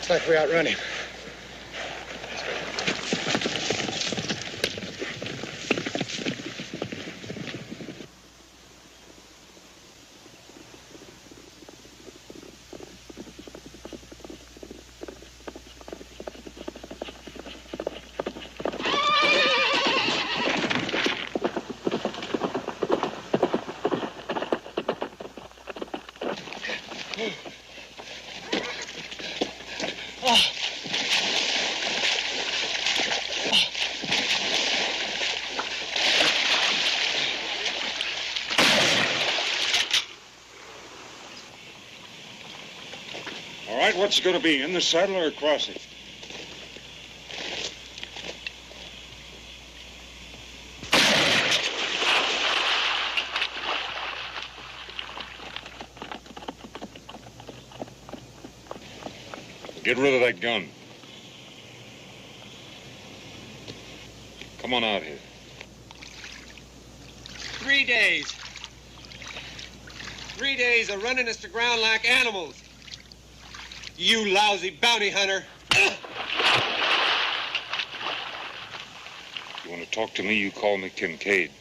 Looks like we outrun him. All right, what's it going to be, in the saddle or across it? Get rid of that gun. Come on out here. 3 days. 3 days of running us to ground like animals. You lousy bounty hunter. You want to talk to me, you call me Kincaid.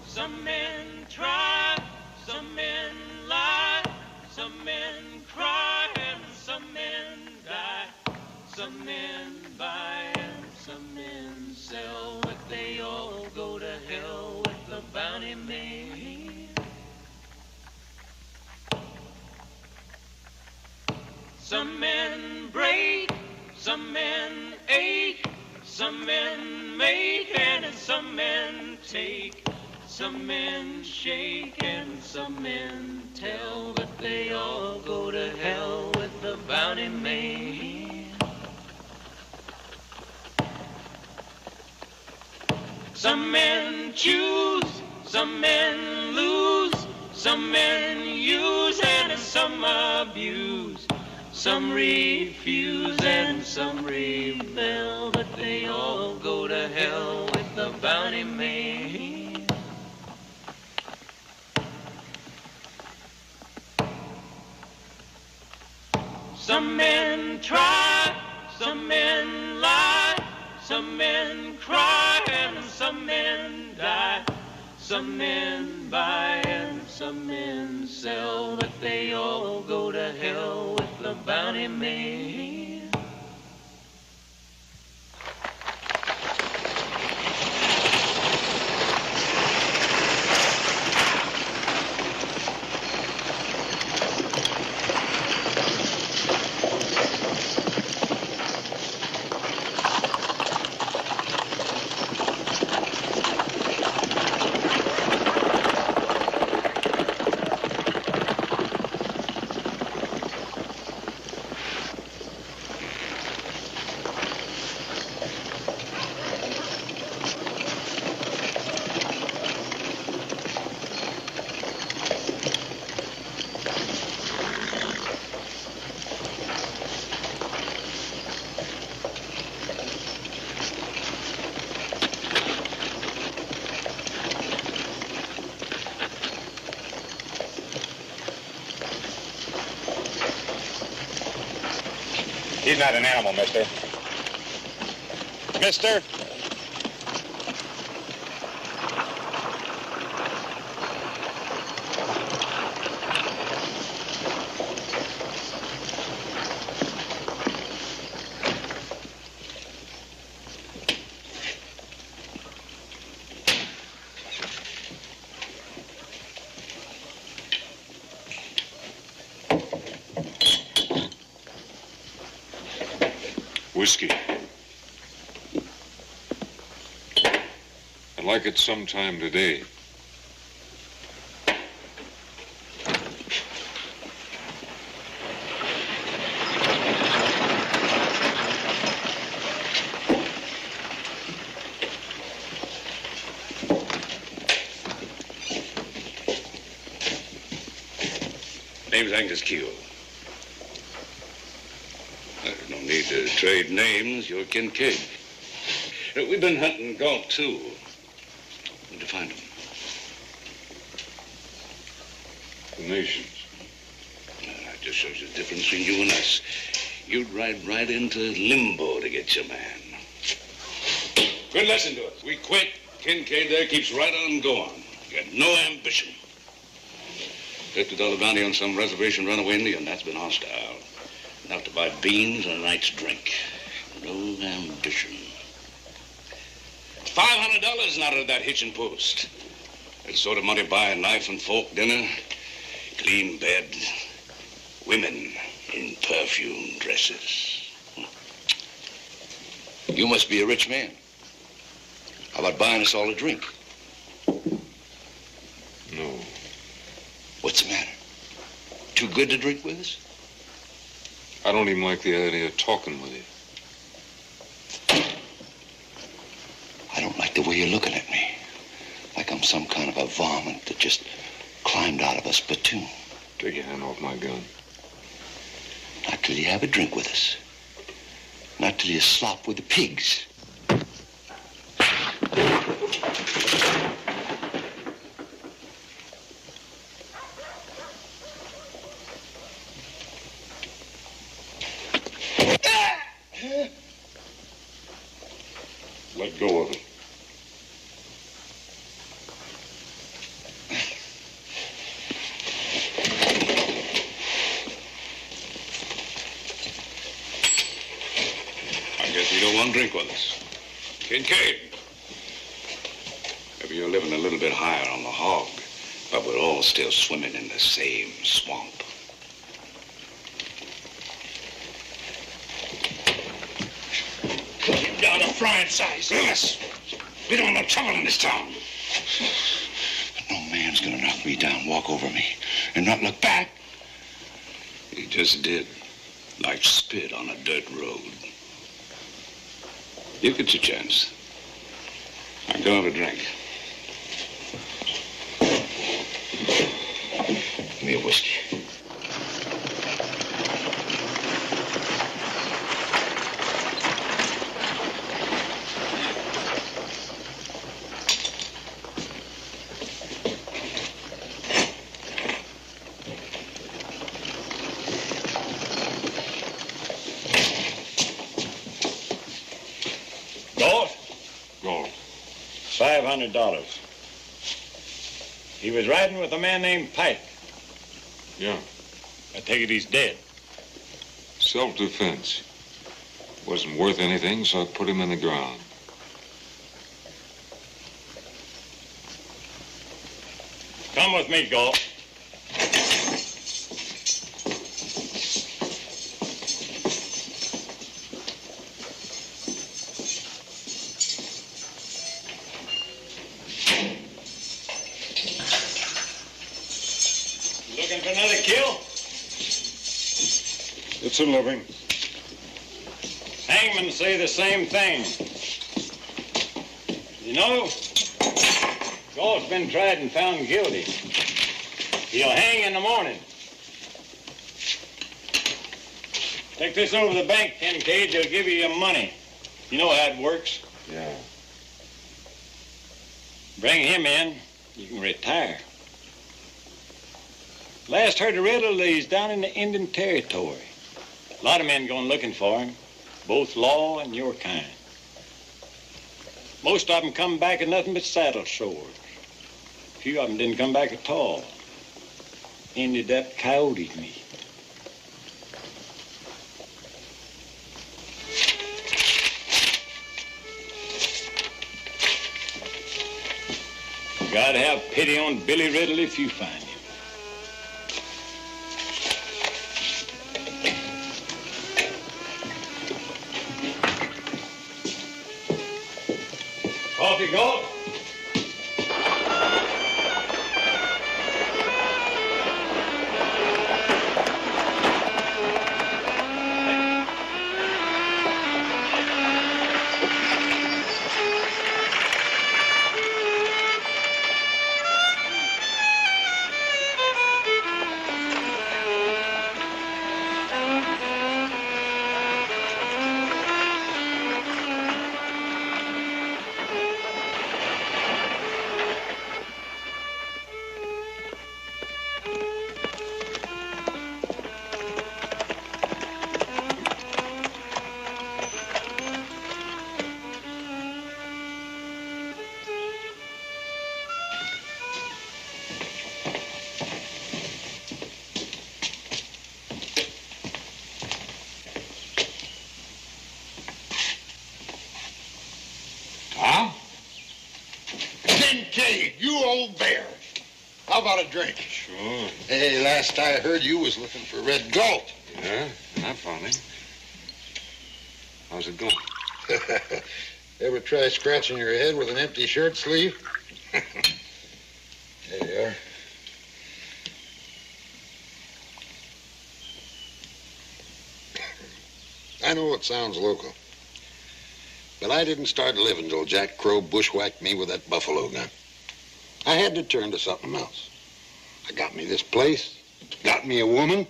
Some men try, some men lie, some men cry, and some men die. Some men buy and some men sell, but they all go to hell with the bounty man. Some men break, some men ache, some men make, and some men take. Some men shake and some men tell, but they all go to hell with the bounty man. Some men choose, some men lose, some men use and some abuse. Some refuse and some rebel, but they all go to hell with the bounty man. Some men try, some men lie, some men cry, and some men die. Some men buy and some men sell, but they all go to hell with the bounty man. He's not an animal, mister. Mister? Whiskey. I'd like it sometime today. Name's Angus Keel. There's no need to trade names. You're Kincaid. We've been hunting Galt, too. Where'd you find him? The nations. That just shows the difference between you and us. You'd ride right into limbo to get your man. Good lesson to us. We quit. Kincaid there keeps right on going. You got no ambition. $50 bounty on some reservation runaway Indian. That's been hostile. Enough to buy beans and a night's drink. No ambition. $500 out of that hitching post. That sort of money buy a knife and fork dinner, clean bed, women in perfume dresses. You must be a rich man. How about buying us all a drink? No. What's the matter? Too good to drink with us? I don't even like the idea of talking with you. I don't like the way you're looking at me. Like I'm some kind of a varmint that just climbed out of a spittoon. Take your hand off my gun. Not till you have a drink with us. Not till you slop with the pigs. Let go of it. I guess you don't want to drink with us. Kincaid. Maybe you're living a little bit higher on the hog, but we're all still swimming in the same swamp. Get down to frying size. Yes. We don't want no trouble in this town. No man's gonna knock me down, walk over me, and not look back. He just did. Like spit on a dirt road. You get your chance. Now go have a drink. Give me a whiskey. Go. $500. He was riding with a man named Pike. Yeah. I take it he's dead. Self-defense. Wasn't worth anything, so I put him in the ground. Come with me, Galt. Looking for another kill? It's a living. Hangmen say the same thing. You know, Galt's been tried and found guilty. He'll hang in the morning. Take this over to the bank, Kincaid. They'll give you your money. You know how it works. Yeah. Bring him in, you can retire. Last heard of Riddle, he's down in the Indian Territory. A lot of men going looking for him, both law and your kind. Most of them come back with nothing but saddle sores. Few of them didn't come back at all. Ended up coyoted me. God have pity on Billy Riddle if you find him. Coffee, Galt? a drink? Sure. Hey, last I heard you was looking for Red Gold. Yeah, I found him. How's it going? Ever try scratching your head with an empty shirt sleeve? There you are. I know it sounds local, but I didn't start living till Jack Crow bushwhacked me with that buffalo gun. I had to turn to something else. I got me this place, got me a woman.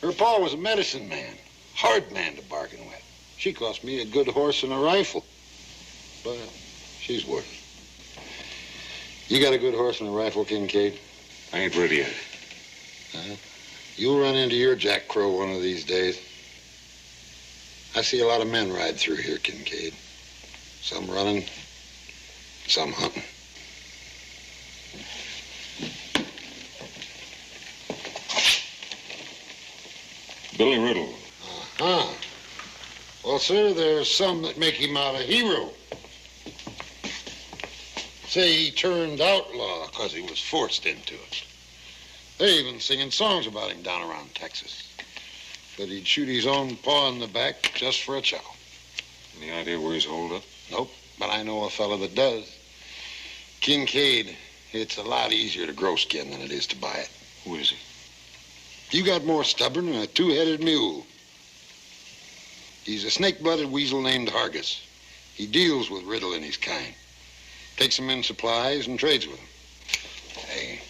Her pa was a medicine man, hard man to bargain with. She cost me a good horse and a rifle, but she's worth it. You got a good horse and a rifle, Kincaid? I ain't ready yet. You'll run into your Jack Crow one of these days. I see a lot of men ride through here, Kincaid. Some running, some hunting. Billy Riddle. Uh-huh. Well, sir, there's some that make him out a hero. Say he turned outlaw because he was forced into it. They're even singing songs about him down around Texas. But he'd shoot his own paw in the back just for a chuckle. Any idea where he's holed up? Nope, but I know a fella that does. Kincaid, it's a lot easier to grow skin than it is to buy it. Who is he? You got more stubborn than a two-headed mule. He's a snake-blooded weasel named Hargis. He deals with Riddle and his kind. Takes them in supplies and trades with them. Hey,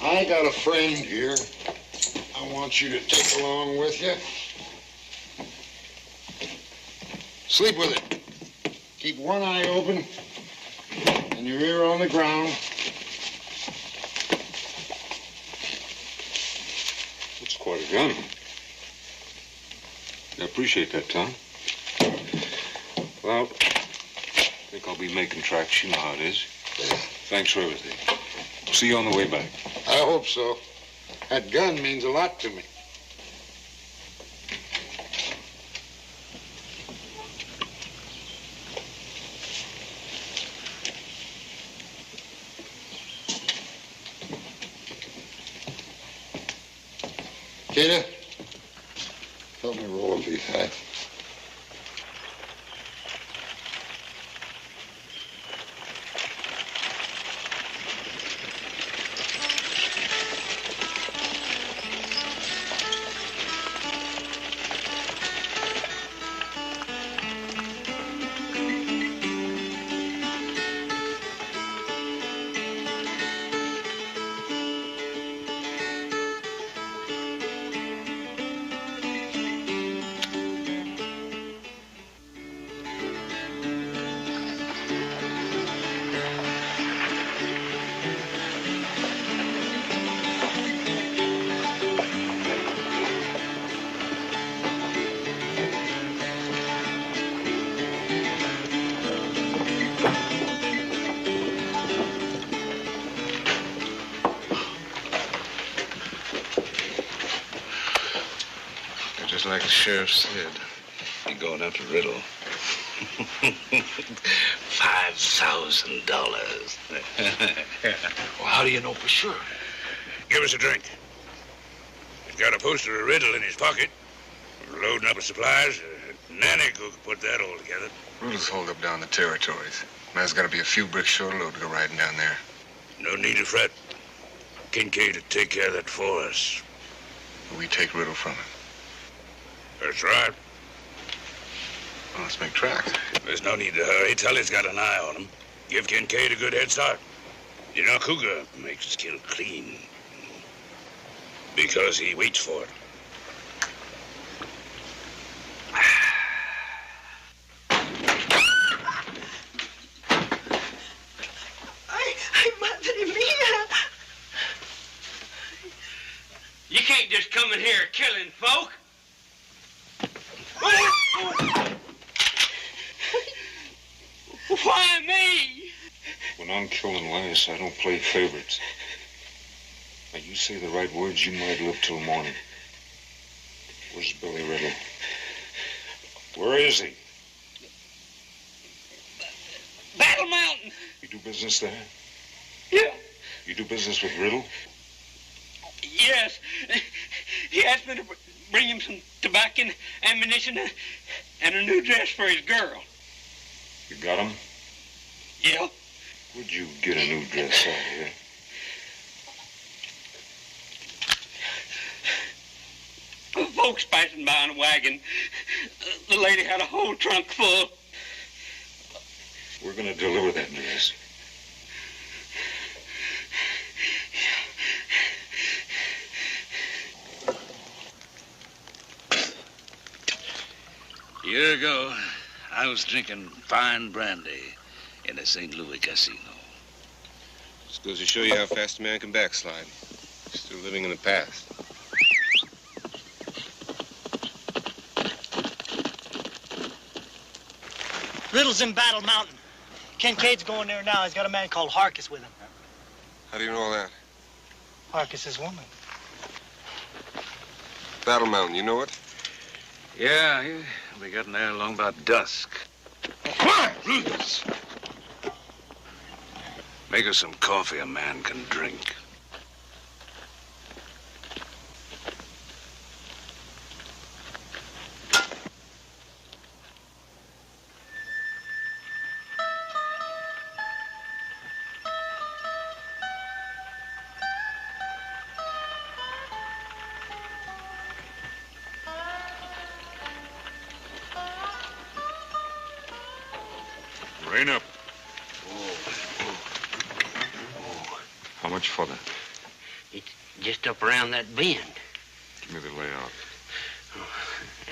I got a friend here I want you to take along with you. Sleep with it. Keep one eye open and your ear on the ground. That's quite a gun. I appreciate that, Tom. Well, I think I'll be making tracks. You know how it is. Thanks for everything. See you on the way back. I hope so. That gun means a lot to me. Kidder, help me roll up these hats. Just like the sheriff said, you're going after Riddle. $5,000. Well, how do you know for sure? Give us a drink. He's got a poster of Riddle in his pocket. We're loading up with supplies. Nanny could put that all together. Riddle's holed up down in the territories. Man's got to be a few bricks short of load to go riding down there. No need to fret. Kincaid will take care of that for us. We take Riddle from him. That's right. Well, let's make tracks. There's no need to hurry. Tully's got an eye on him. Give Kincaid a good head start. You know, Cougar makes his kill clean. Because he waits for it. Ay, madre mía. You can't just come in here killing folk. Why me? When I'm killing last, I don't play favorites. Now, you say the right words, you might live till morning. Where's Billy Riddle? Where is he? Battle Mountain. You do business there? Yeah. You do business with Riddle? Yes. He asked me to bring him some tobacco and ammunition and a new dress for his girl. You got him? Yeah. Where'd you get a new dress out here? Folks passing by in a wagon. The lady had a whole trunk full. We're gonna deliver that dress. A year ago, I was drinking fine brandy in a St. Louis casino. Just goes to show you how fast a man can backslide. Still living in the past. Riddle's in Battle Mountain. Kincaid's going there now. He's got a man called Harkis with him. How do you know that? Harkis' woman. Battle Mountain, you know it? Yeah, he'll be getting there along about dusk. Come on, please. Make us some coffee a man can drink. Rain up. How much for that? It's just up around that bend. Give me the layout.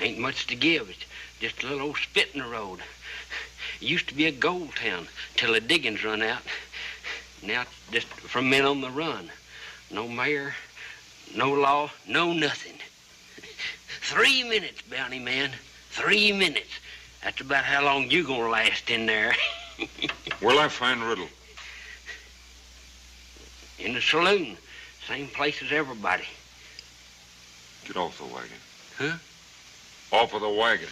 Ain't much to give. It's just a little old spit in the road. It used to be a gold town till the diggings run out. Now it's just for men on the run. No mayor, no law, no nothing. 3 minutes, bounty man. 3 minutes. That's about how long you gonna last in there. Where'll I find Riddle? In the saloon. Same place as everybody. Get off the wagon. Huh? Off of the wagon.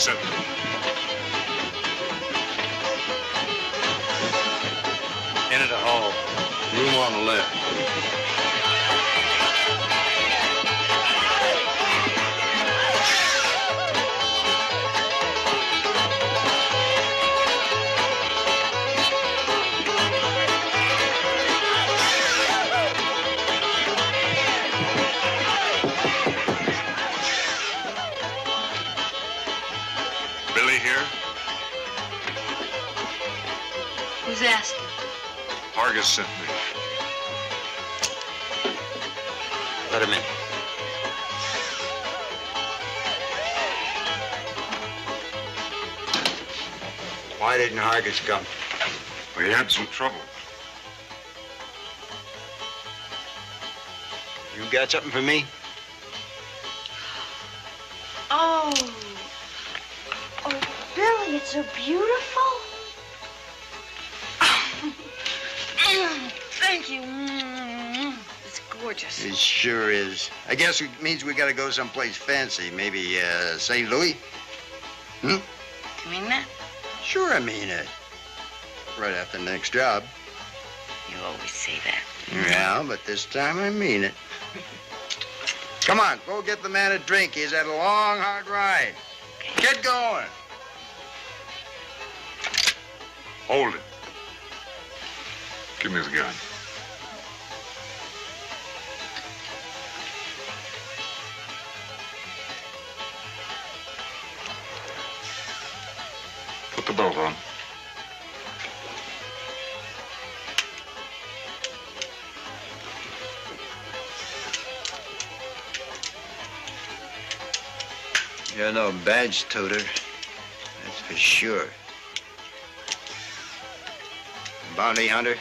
sent me. Into the hall. Room on the left. Billy here? Who's asking? Argus sent me. Let him in. Why didn't Hargis come? We had some trouble. You got something for me? Oh. Oh, Billy, it's so beautiful. Thank you. It's gorgeous. It sure is. I guess it means we gotta go someplace fancy. Maybe, St. Louis? Hmm? You mean that? Sure, I mean it. Right after the next job. You always say that. Yeah, but this time I mean it. Come on, go get the man a drink. He's had a long, hard ride. Get going. Hold it. Give me the gun. Put the belt on. You're no badge toter. That's for sure. Bounty hunter?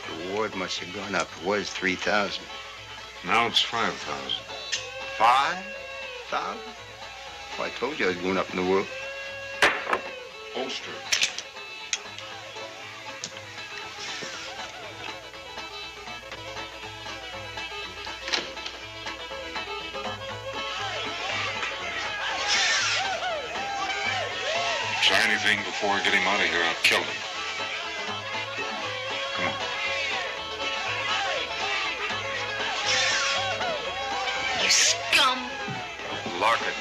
The reward must have gone up. It was 3,000. Now it's 5,000. 5,000? Well, I told you I was going up in the world. Holster. Try anything before I get him out of here, I'll kill him. Come on. You scum. Lock it.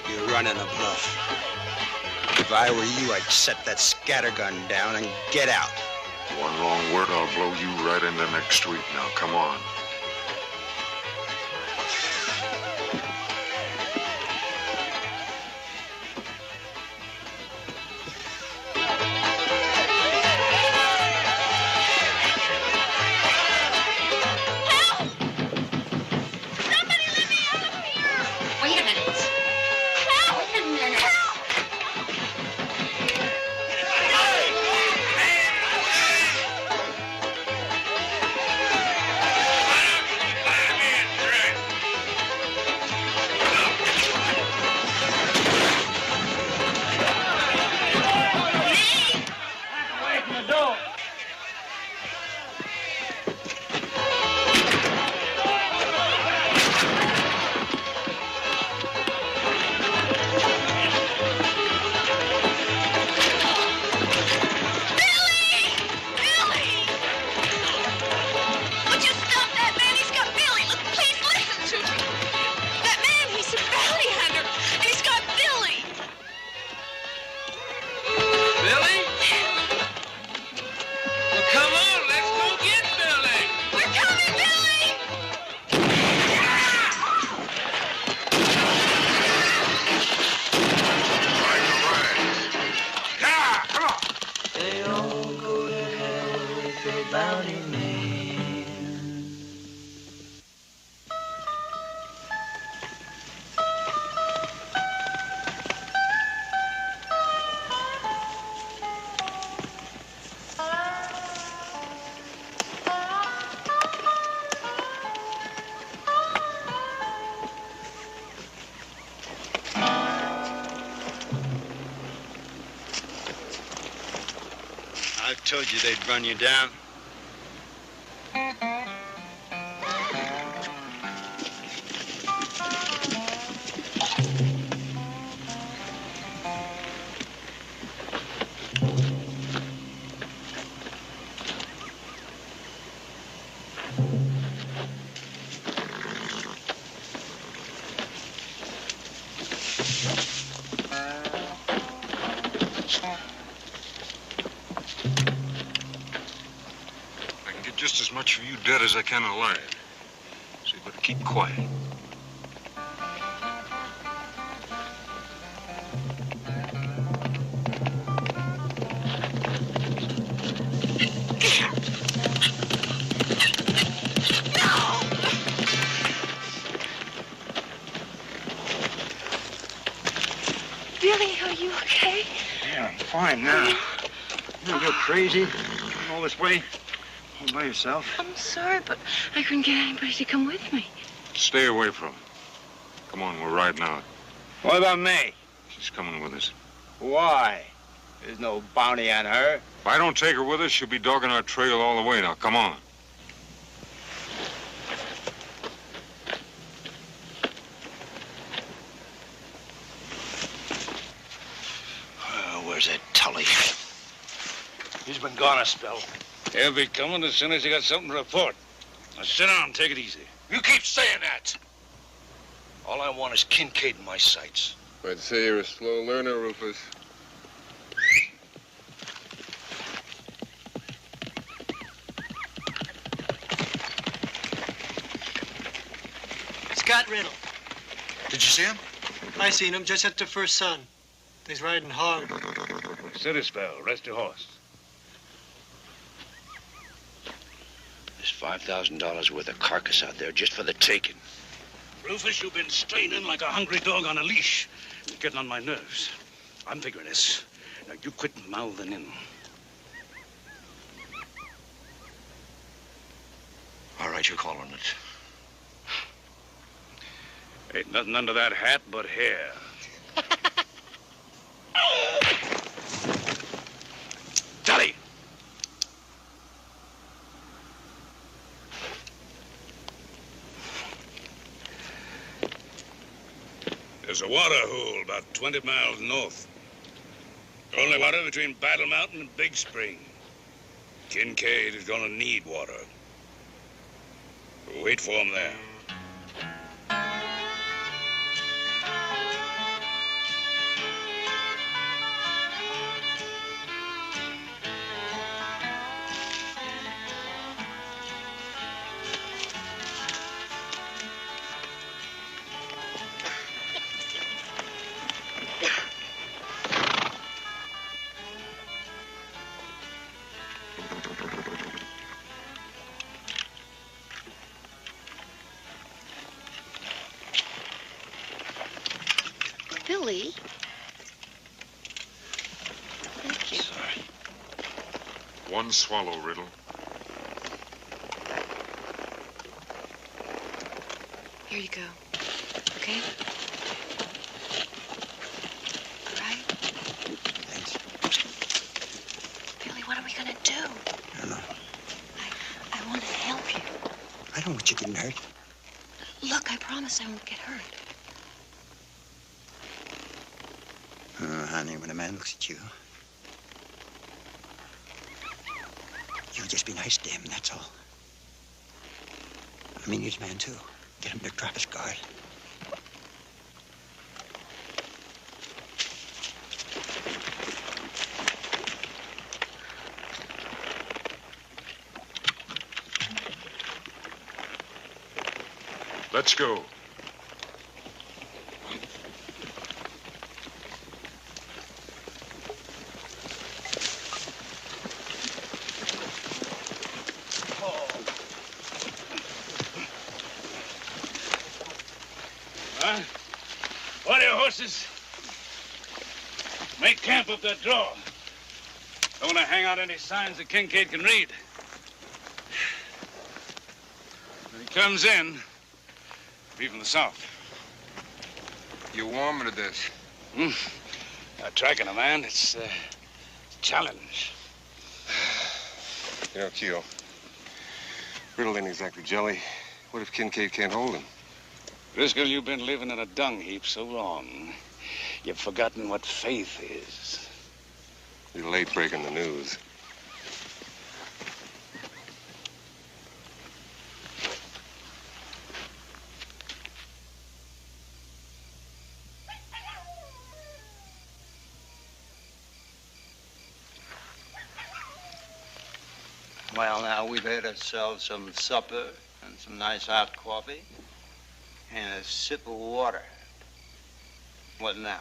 You're running a bluff. If I were you, I'd set that scattergun down and get out. One wrong word, I'll blow you right into next street. Now, come on. Wait a minute. Wait a minute. told you they'd run you down. Just as much for you dead as I can alive. So you better keep quiet. Billy, are you okay? Yeah, I'm fine now. You're crazy. All this way. All by yourself. I'm sorry, but I couldn't get anybody to come with me. Stay away from him. Come on, we're riding out. What about me? She's coming with us. Why? There's no bounty on her. If I don't take her with us, she'll be dogging our trail all the way. Now, come on. Where's that Tully? He's been gone a spell. He'll be coming as soon as he got something to report. Now sit down, take it easy. You keep saying that. All I want is Kincaid in my sights. I'd say you're a slow learner, Rufus. Scott Riddle. Did you see him? I seen him just at the first sun. He's riding hard. Sit a spell, rest your horse. There's $5,000 worth of carcass out there just for the taking. Rufus, you've been straining like a hungry dog on a leash. You're getting on my nerves. I'm figuring this. Now, you quit mouthing in. All right, you're calling it. Ain't nothing under that hat but hair. Tully! There's a water hole about 20 miles north. Only water between Battle Mountain and Big Spring. Kincaid is gonna need water. Wait for him there. Billy. Thank you. Sorry. One swallow, Riddle. Here you go. Okay? All right? Thanks. Billy, what are we gonna do? I don't know. I want to help you. I don't want you getting hurt. Look, I promise I won't get hurt. Honey, when a man looks at you, you just be nice to him, that's all. I mean, he's a man, too. Get him to drop his guard. Let's go. Order your horses. Make camp up that draw. Don't want to hang out any signs that Kincaid can read. When he comes in, be from the south. You warm to this? Tracking a man, it's a challenge. You know, Keel, Riddle ain't exactly jelly. What if Kincaid can't hold him? Driscoll, you've been living in a dung heap so long, you've forgotten what faith is. You're late breaking the news. Well, now, we've had ourselves some supper and some nice hot coffee and a sip of water. What now?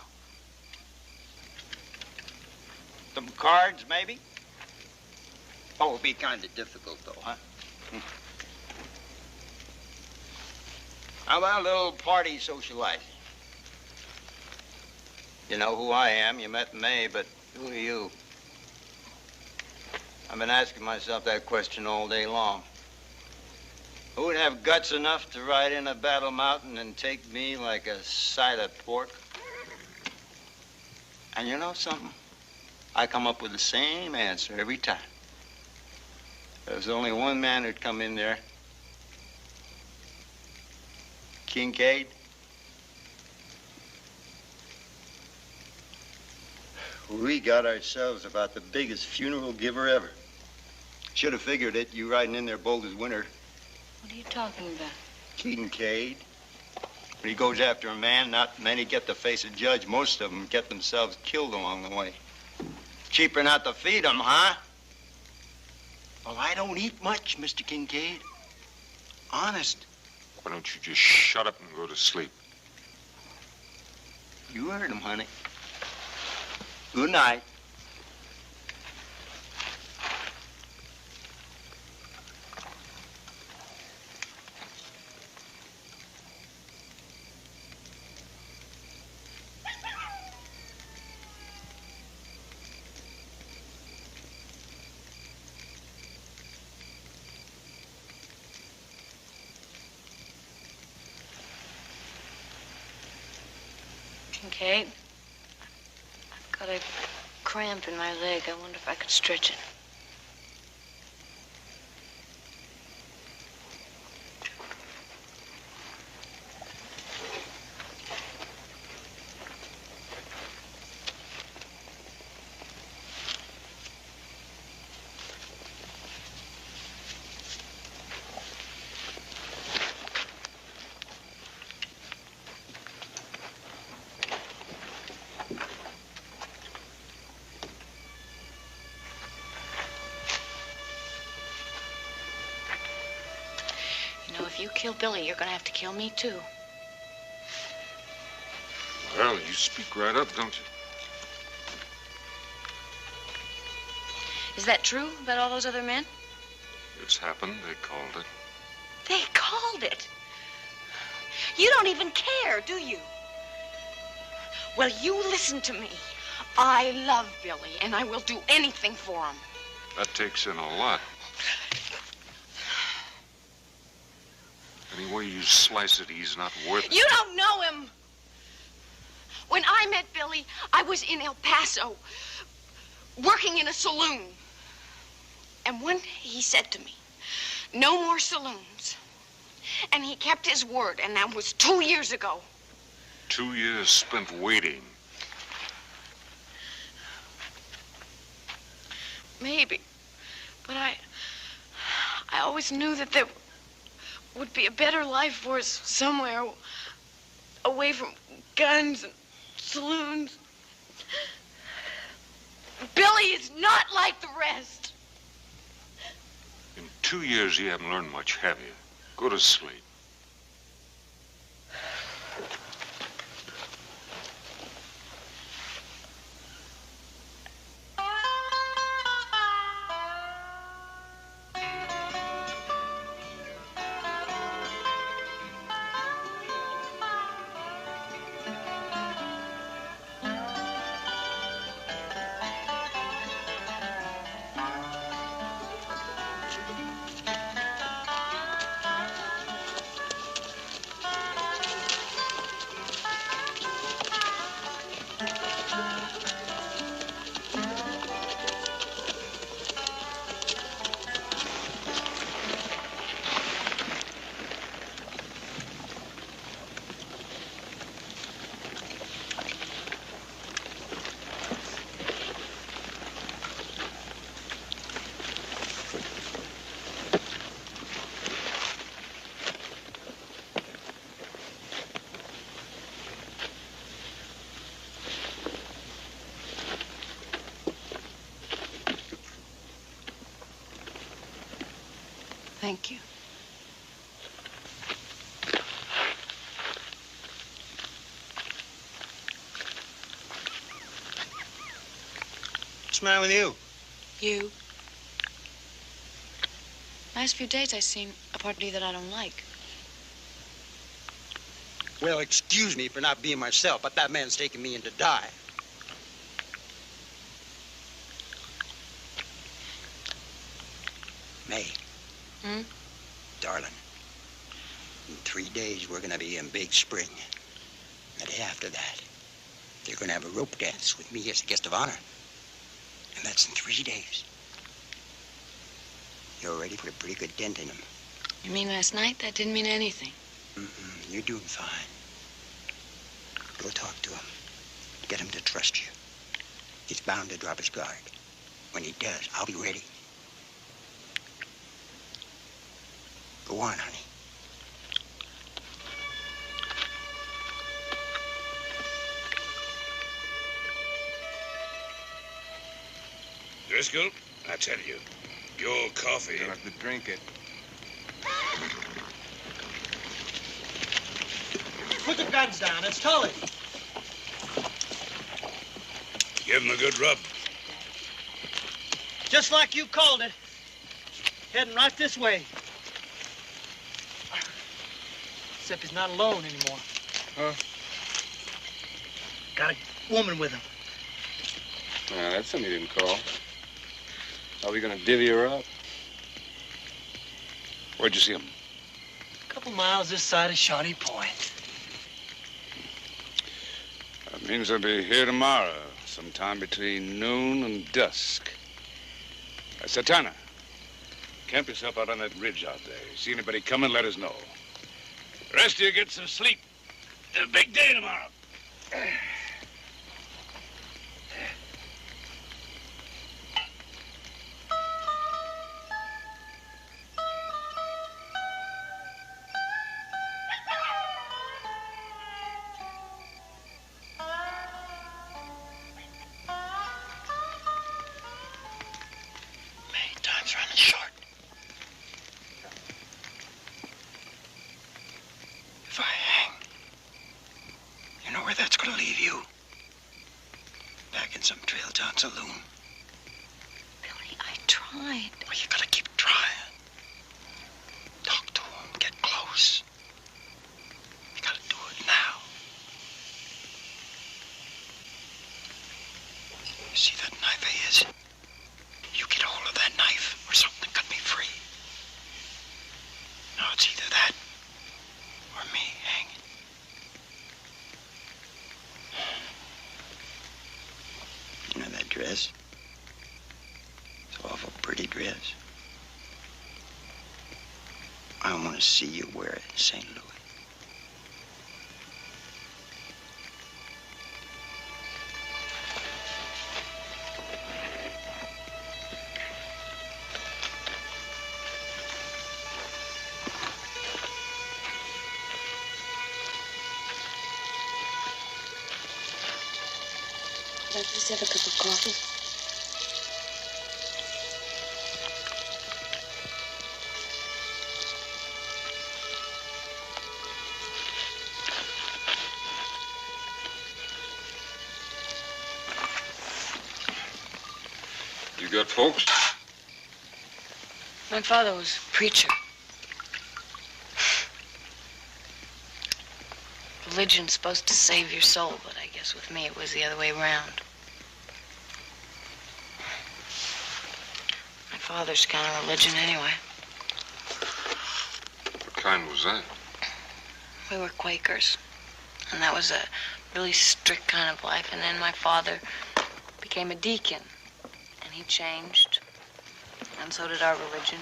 Some cards, maybe? Oh, it'll be kind of difficult, though, huh? How about a little party socializing? You know who I am. You met May, but who are you? I've been asking myself that question all day long. Who would have guts enough to ride in a Battle Mountain and take me like a side of pork? And you know something? I come up with the same answer every time. There's only one man who'd come in there. Kincaid. We got ourselves about the biggest funeral giver ever. Should have figured it, you riding in there bold as winter. What are you talking about? Kincaid. When he goes after a man, not many get to face a judge. Most of them get themselves killed along the way. Cheaper not to feed them, huh? Well, I don't eat much, Mr. Kincaid. Honest. Why don't you just shut up and go to sleep? You heard him, honey. Good night. Kincaid, I've got a cramp in my leg. I wonder if I could stretch it. If you kill Billy, you're gonna have to kill me, too. Well, you speak right up, don't you? Is that true about all those other men? It's happened. They called it. They called it? You don't even care, do you? Well, you listen to me. I love Billy, and I will do anything for him. That takes in a lot. Any way you slice it, he's not worth it. You don't know him. When I met Billy, I was in El Paso, working in a saloon. And one day he said to me, no more saloons. And he kept his word, and that was 2 years ago. 2 years spent waiting. Maybe. But I always knew that there would be a better life for us somewhere away from guns and saloons. Billy is not like the rest. In 2 years, you haven't learned much, have you? Go to sleep. Thank you. What's the matter with you? You. Last few days I've seen a part of you that I don't like. Well, excuse me for not being myself, but that man's taking me in to die. May. Hmm? Darling, in 3 days, we're gonna be in Big Spring. The day after that, they're gonna have a rope dance with me as a guest of honor. And that's in 3 days. You're ready for a pretty good dent in them. You mean last night? That didn't mean anything. You're doing fine. Go talk to him. Get him to trust you. He's bound to drop his guard. When he does, I'll be ready. Go on, honey. Driscoll, I tell you, your coffee... You'll have to drink it. Put the guns down. It's Tully. Give him a good rub. Just like you called it. Heading right this way. Except he's not alone anymore. Huh? Got a woman with him. That's something you didn't call. Are we gonna divvy her up? Where'd you see him? A couple miles this side of Shawnee Point. That means he'll be here tomorrow, sometime between noon and dusk. Satana, camp yourself out on that ridge out there. See anybody coming, let us know. The rest of you get some sleep. It's a big day tomorrow. Time's running short. If I hang, you know where that's gonna leave you? Back in some trail town saloon. Billy, I tried. Well, you gotta keep trying. Talk to him, get close. You gotta do it now. You see that knife of his? You get a hold of that knife, or something cut me free. Now it's either that, or me hanging. You know that dress? It's an awful pretty dress. I want to see you wear it in St. Louis. Could I please have a cup of coffee? You got folks? My father was a preacher. Religion's supposed to save your soul, but I guess with me it was the other way around. My father's kind of religion anyway. What kind was that? We were Quakers, and that was a really strict kind of life. And then my father became a deacon, and he changed, and so did our religion.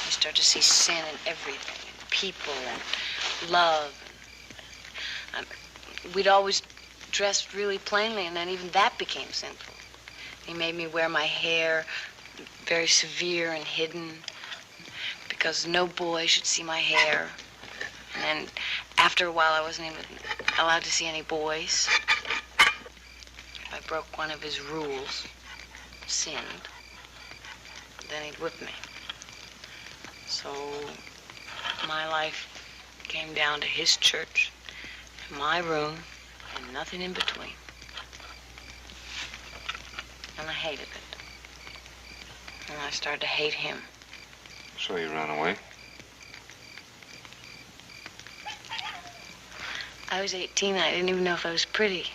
You start to see sin in everything, in people and love. We'd always dressed really plainly, and then even that became sinful. He made me wear my hair very severe and hidden because no boy should see my hair. And then after a while, I wasn't even allowed to see any boys. If I broke one of his rules, sinned, then he'd whip me. So my life came down to his church, my room, and nothing in between. And I hated it. And I started to hate him. So you ran away? I was 18. I didn't even know if I was pretty.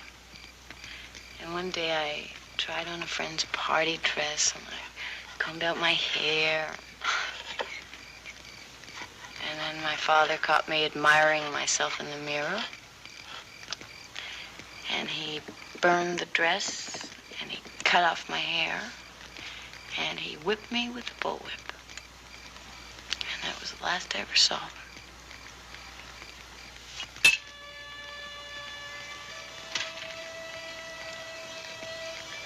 And one day I tried on a friend's party dress, and I combed out my hair. And then my father caught me admiring myself in the mirror. And he burned the dress, and he cut off my hair, and he whipped me with a bullwhip. And that was the last I ever saw him.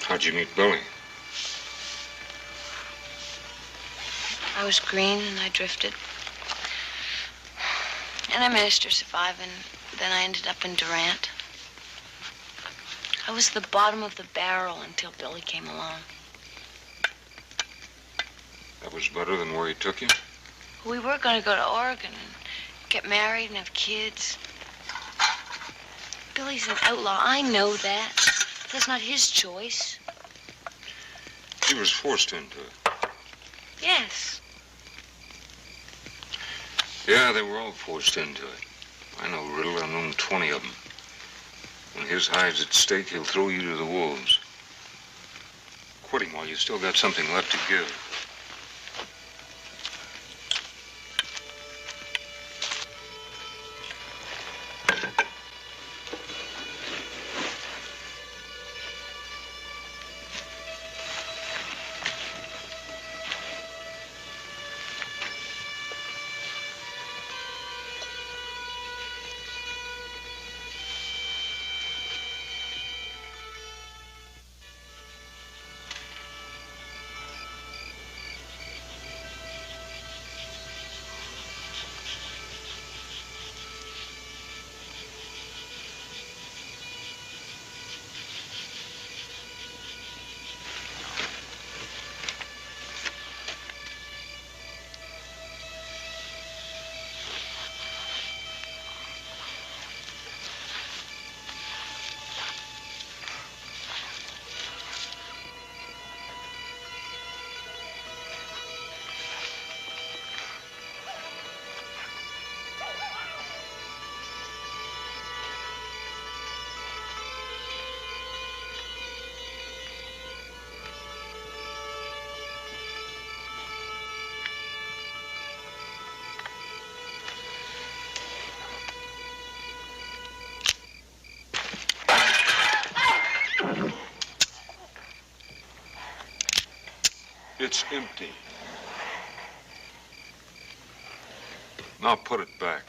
How'd you meet Billy? I was green and I drifted. And I managed to survive, and then I ended up in Durant. I was the bottom of the barrel until Billy came along. That was better than where he took you? We were going to go to Oregon and get married and have kids. Billy's an outlaw. I know that. That's not his choice. He was forced into it. Yes. Yeah, they were all forced into it. I know Riddle. I've known 20 of them. When his hide's at stake, he'll throw you to the wolves. Quit him while you still got something left to give. It's empty. Now put it back.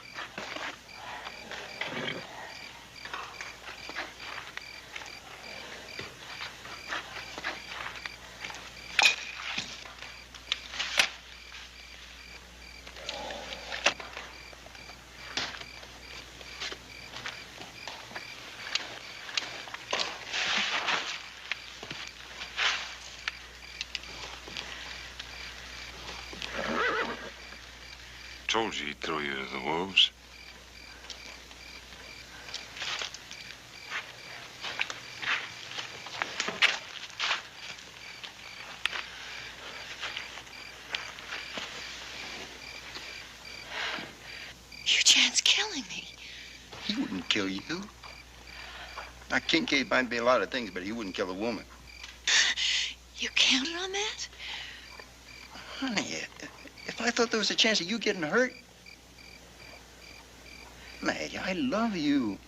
Told you he'd throw you to the wolves. Eugene's killing me. He wouldn't kill you. Now, Kincaid might be a lot of things, but he wouldn't kill a woman. You counted on that? Honey, if I thought there was a chance of you getting hurt... Maddie, I love you.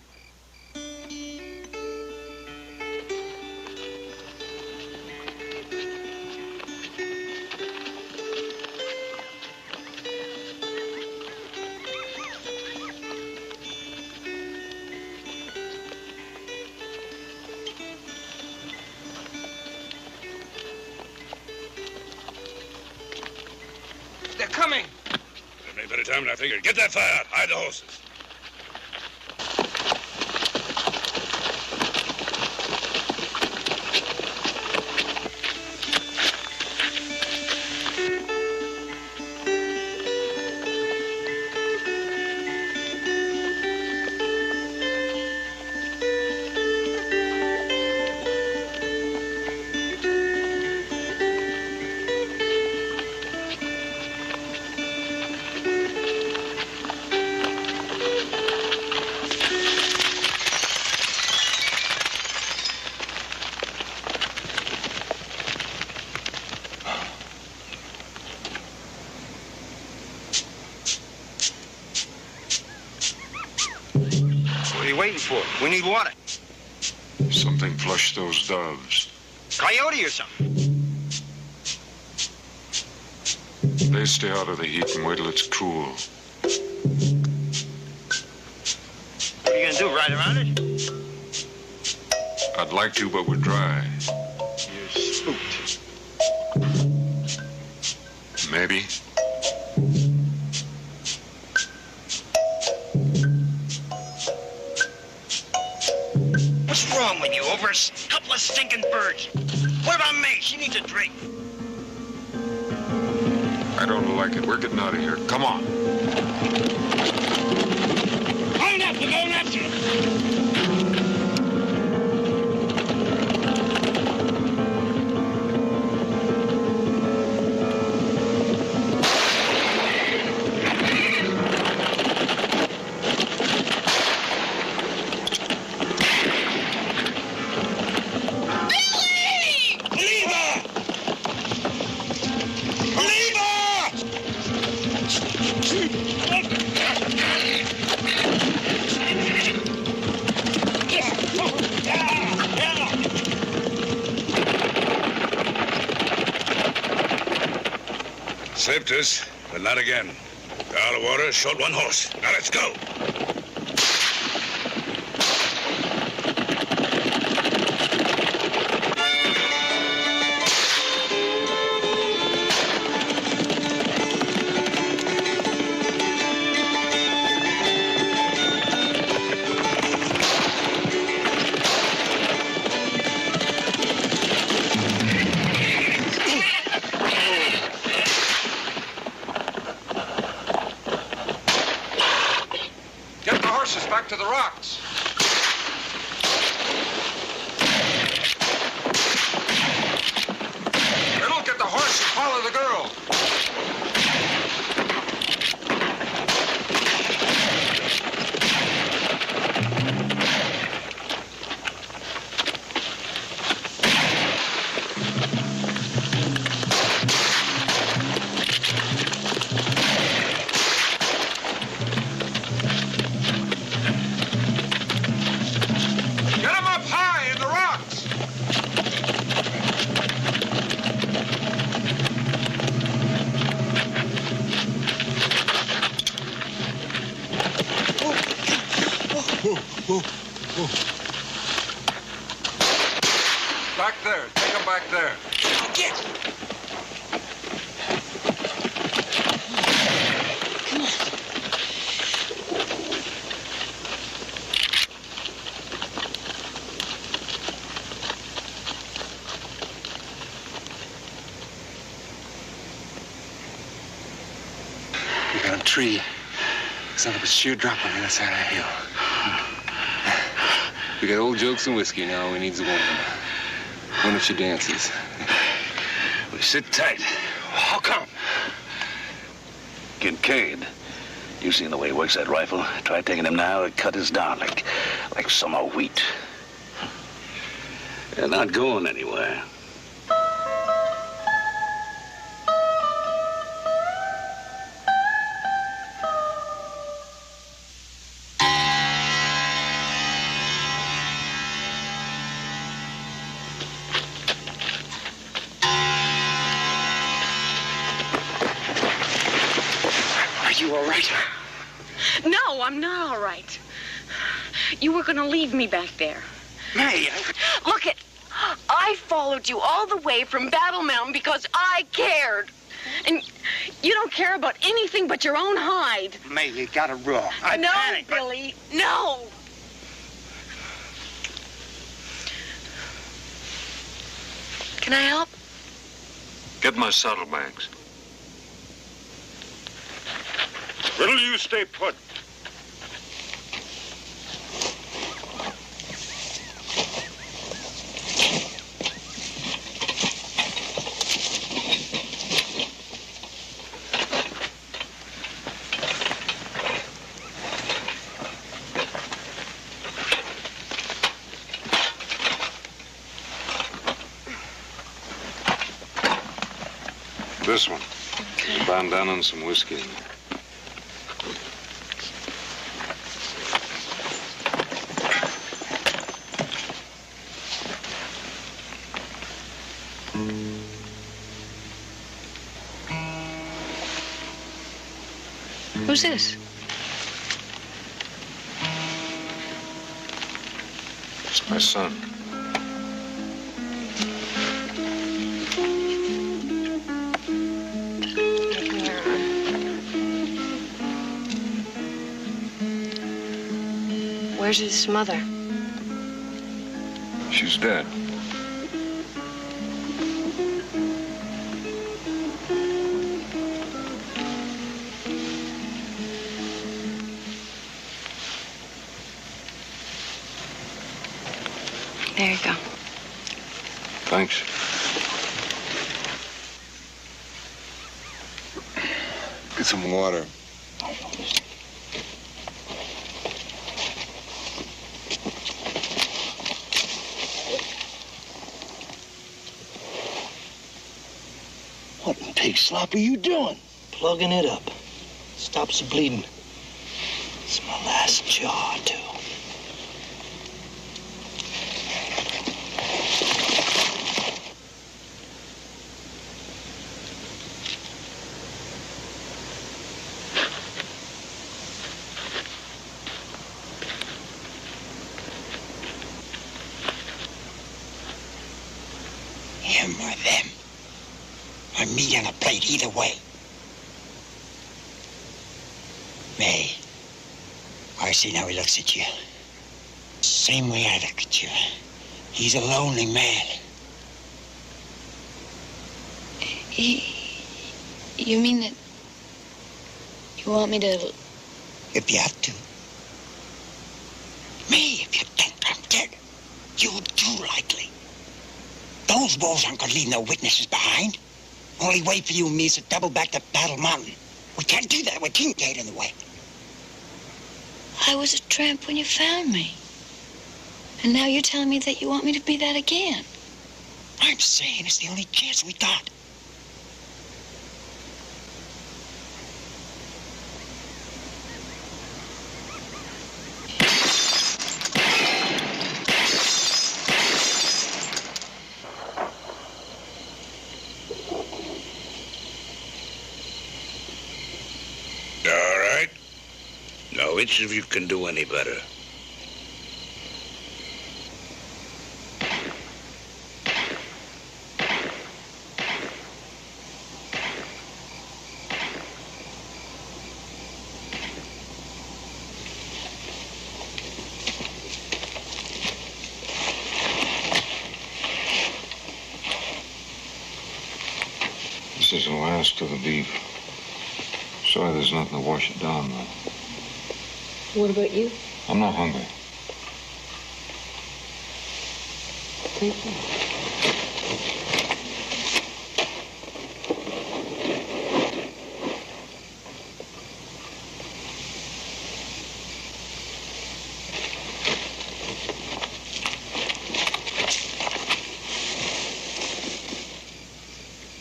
They're coming. It'll make better time than I figured. Get that fire out. Hide the horses. you waiting for? We need water. Something flushed those doves. Coyote or something? They stay out of the heat and wait till it's cool. What are you gonna do, ride around it? I'd like to, but we're dry. You're spooked. Maybe. What's wrong with you? Over a couple of stinking birds. What about me? She needs a drink. I don't like it. We're getting out of here. Come on. Hold up, we're going after him. Saved us, but not again. We're out of water, short one horse. Now let's go. Back to the rocks. Riddle, get the horse and follow the girl. Back there. Take him back there. Get! Come on. We got a tree. Son of a sheer drop on the other side of the hill. We got old jokes and whiskey now. We needs a woman. One if she dances. We sit tight. How come? Kincaid. You seen the way he works that rifle? Try taking him now, it cut us down like summer wheat. They're not going anywhere. You all right? No, I'm not all right. You were going to leave me back there. May, Look I followed you all the way from Battle Mountain because I cared. And you don't care about anything but your own hide. May, you got it wrong. I no, panicked, Billy, no. Can I help? Get my saddlebags. Riddle, you stay put. This one. Okay. A bandana and some whiskey. Who's this? It's my son. Where's his mother? She's dead. There you go. Thanks. Get some water. What in pig slop are you doing? Plugging it up. Stops the bleeding. It's my last jaw, too. Him or them. Or meat on a plate, either way. May, I see how he looks at you. Same way I look at you. He's a lonely man. You mean that you want me to... If you have to. Me, if you think I'm dead, you do likely. Those wolves aren't gonna leave no witnesses behind. Only way for you and me is to double back to Battle Mountain. We can't do that with Kincaid in the way. I was a tramp when you found me. And now you're telling me that you want me to be that again. I'm saying it's the only chance we got. All right. Now, which of you can do any better? This is the last of the beef. Sorry there's nothing to wash it down, though. What about you? I'm not hungry. Thank you.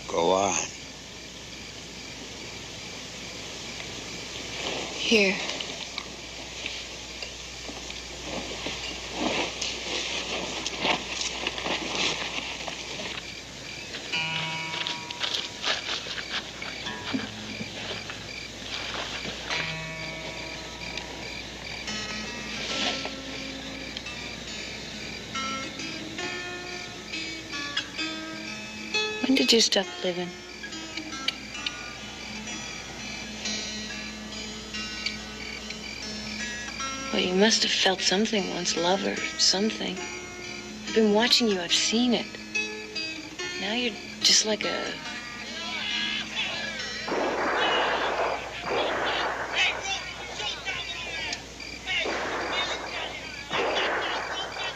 Go on. Here. When did you stop living? Well, you must have felt something once, love or something. I've been watching you, I've seen it. Now you're just like a...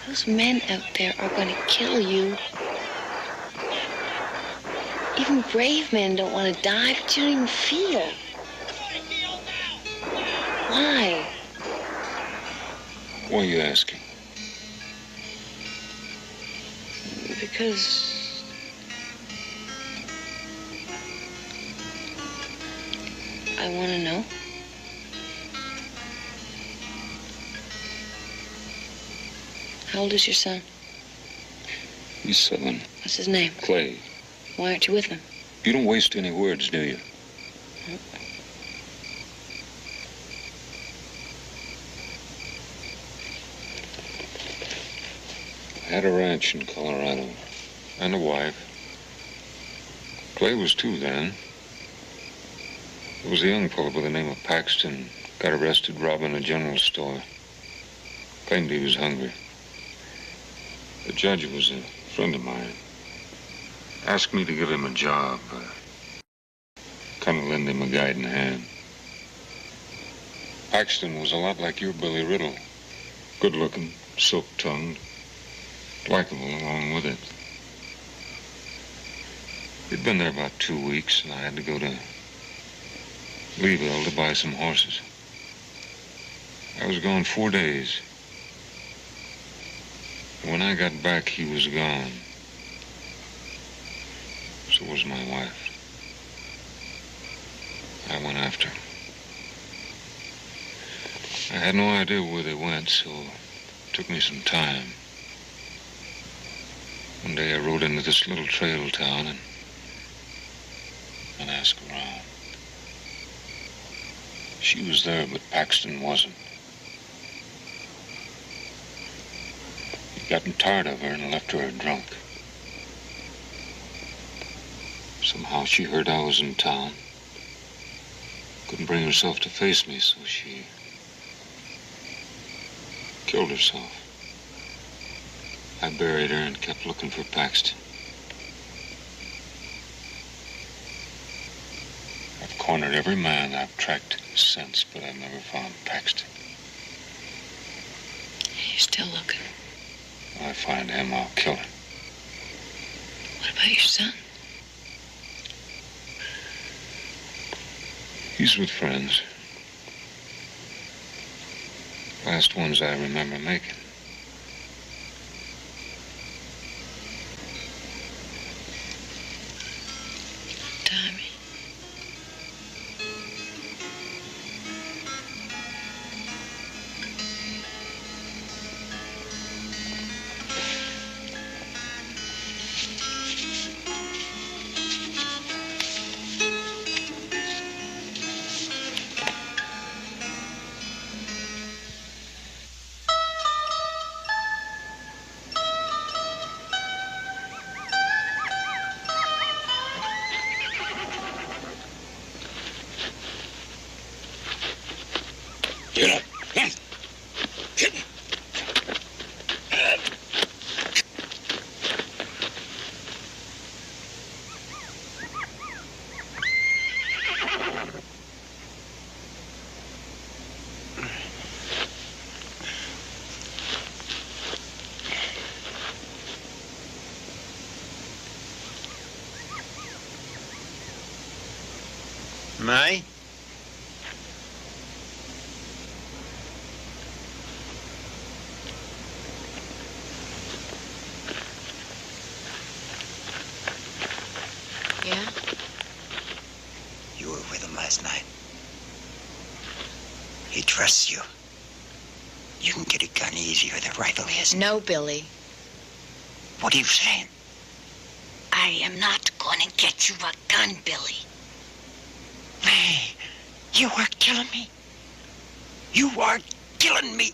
Those men out there are going to kill you. Even brave men don't want to die, but you don't even feel. Why? Why are you asking? Because... I want to know. How old is your son? He's 7. What's his name? Clay. Why aren't you with them? You don't waste any words, do you? I had a ranch in Colorado and a wife. Clay was too then. There was a young fellow by the name of Paxton. Got arrested robbing a general store. Claimed he was hungry. The judge was a friend of mine. Asked me to give him a job. Kind of lend him a guiding hand. Paxton was a lot like your Billy Riddle. Good-looking, silk-tongued, likable along with it. He'd been there about 2 weeks, and I had to go to Leeville to buy some horses. I was gone 4 days. When I got back, he was gone. So was my wife. I went after him. I had no idea where they went, so it took me some time. One day I rode into this little trail town and asked around. She was there, but Paxton wasn't. He'd gotten tired of her and left her drunk. Somehow she heard I was in town. Couldn't bring herself to face me, so she killed herself. I buried her and kept looking for Paxton. I've cornered every man I've tracked since, but I've never found Paxton. You're still looking. When I find him, I'll kill him. What about your son? He's with friends. Last ones I remember making. Tommy. Get up. Come. Get. May? Yeah? You were with him last night. He trusts you. You can get a gun easier than a rifle is. No, Billy. What are you saying? I am not going to get you a gun, Billy. May, you are killing me. You are killing me.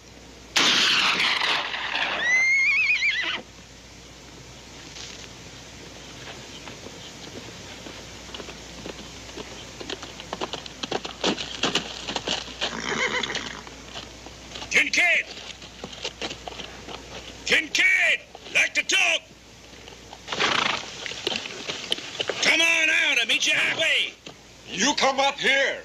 Kincaid! Kincaid! Like to talk! Come on out and meet you halfway! You come up here.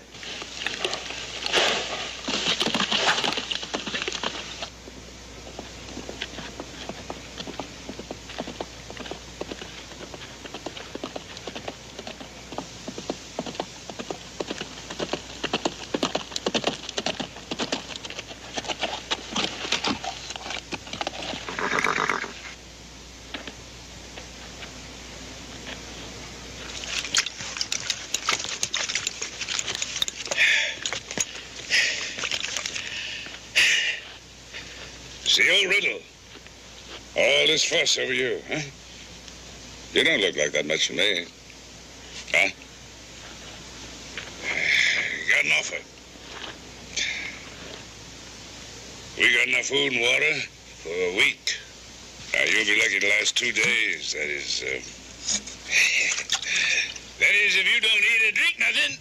See, old Riddle. All this fuss over you, huh? You don't look like that much to me. Huh? You got an offer. We got enough food and water for a week. Now, you'll be lucky to last 2 days. That is, that is, if you don't eat or drink nothing.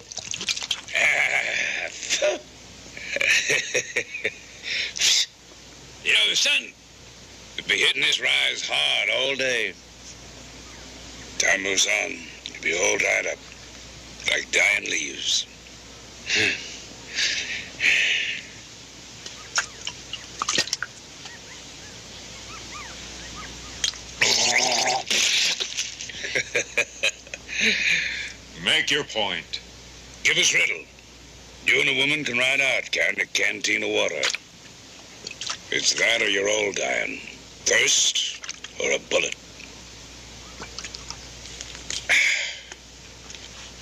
You know, the sun will be hitting this rise hard all day. Time moves on, you'll be all dried up, like dying leaves. Make your point. Give us riddle. You and a woman can ride out carrying a canteen of water. It's that or you're all dying. Thirst or a bullet.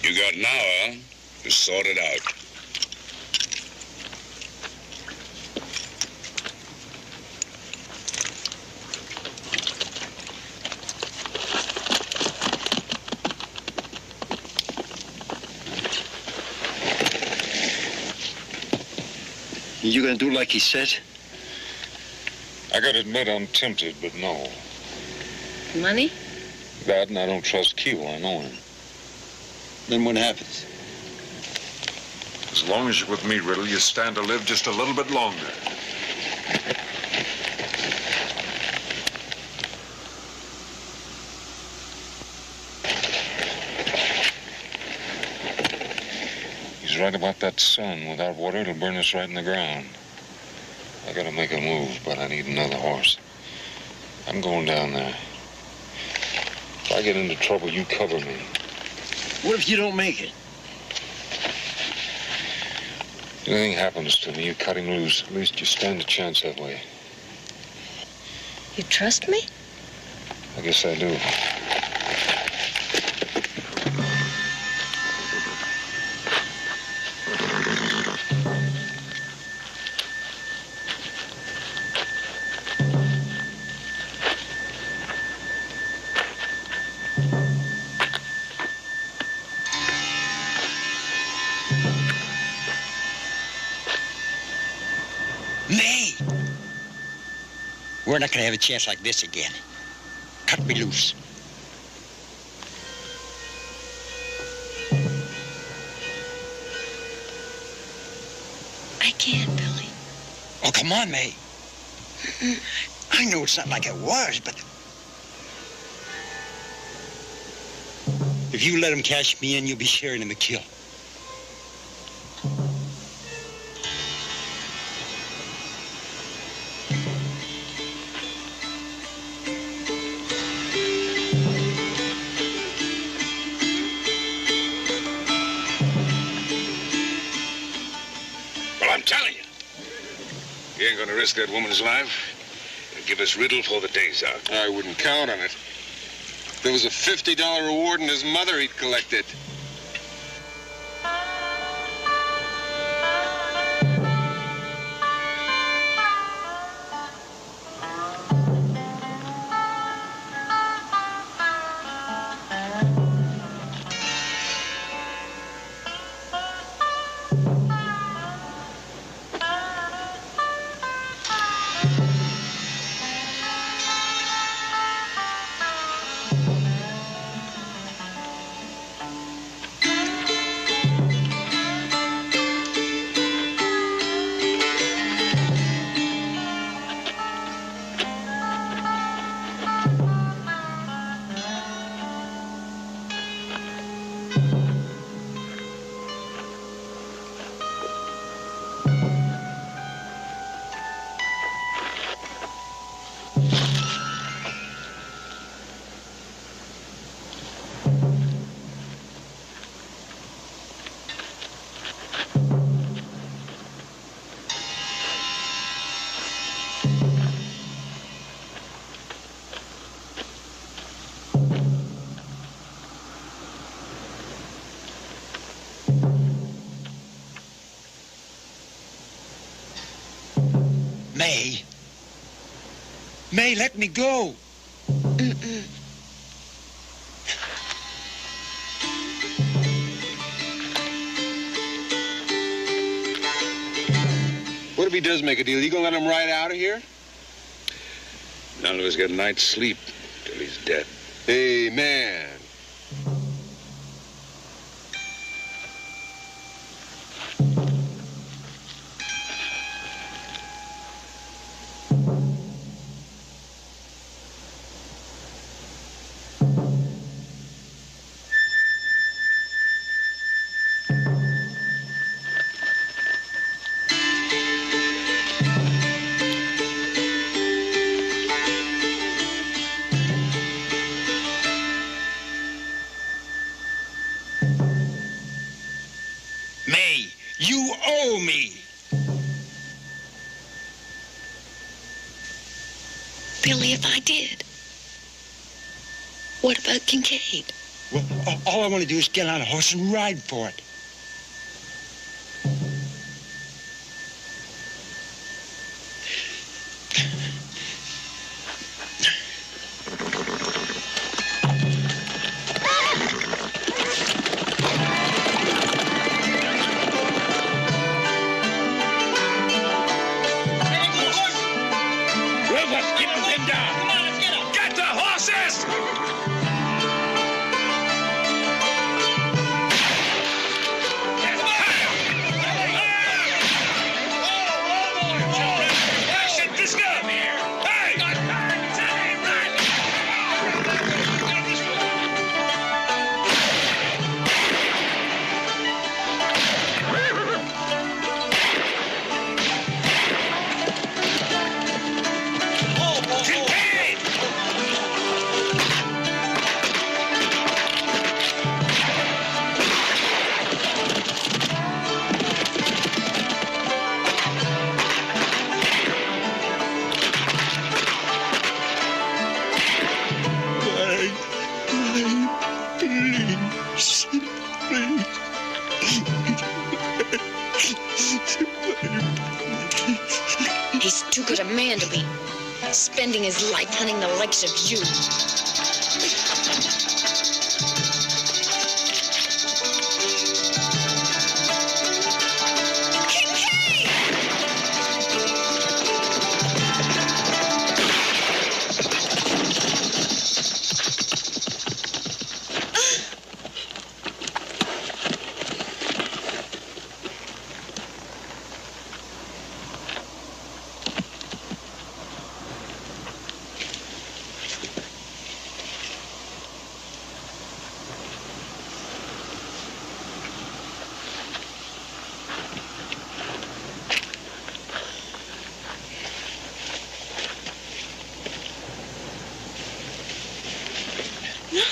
You got an hour to sort it out. You gonna do like he said? I gotta admit I'm tempted, but no. Money? That and I don't trust Keel, I know him. Then what happens? As long as you're with me, Riddle, you stand to live just a little bit longer. He's right about that sun. Without water, it'll burn us right in the ground. I gotta make a move, but I need another horse. I'm going down there. If I get into trouble, you cover me. What if you don't make it? If anything happens to me, you cut him loose. At least you stand a chance that way. You trust me? I guess I do. We're not going to have a chance like this again. Cut me loose. I can't, Billy. Oh, come on, May. I know it's not like it was, but... if you let him cash me in, you'll be sharing in the kill. Risk that woman's life and give us riddle for the day's out. I wouldn't count on it. There was a $50 reward and his mother he'd collected. May. May, let me go. What if he does make a deal? You gonna let him ride out of here? None of us get a night's sleep till he's dead. Hey, man. May, you owe me. Billy, if I did, what about Kincaid? Well, all I want to do is get on a horse and ride for it. He's too good a man to be spending his life hunting the likes of you.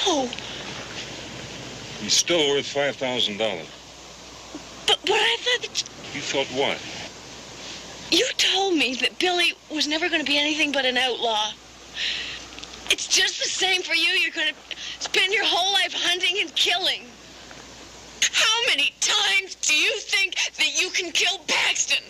No. He's still worth $5,000. But I thought that You thought what? you told me that Billy was never going to be anything but an outlaw. It's just the same for you. You're going to spend your whole life hunting and killing. How many times do you think that you can kill Paxton?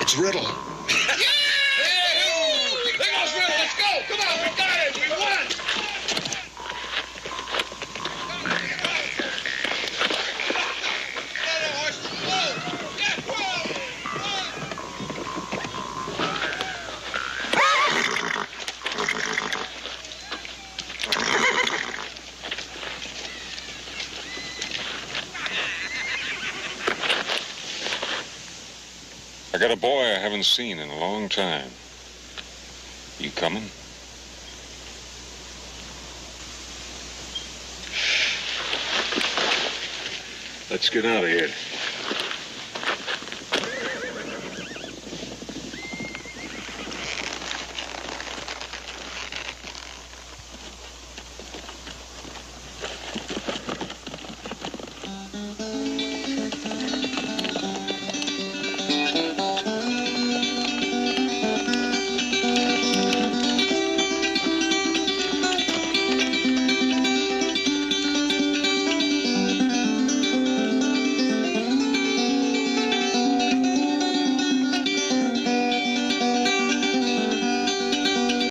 It's Riddle. Hey, there goes Riddle. Let's go. Come on, we got it. We won. I got a boy I haven't seen in a long time. You coming? Let's get out of here.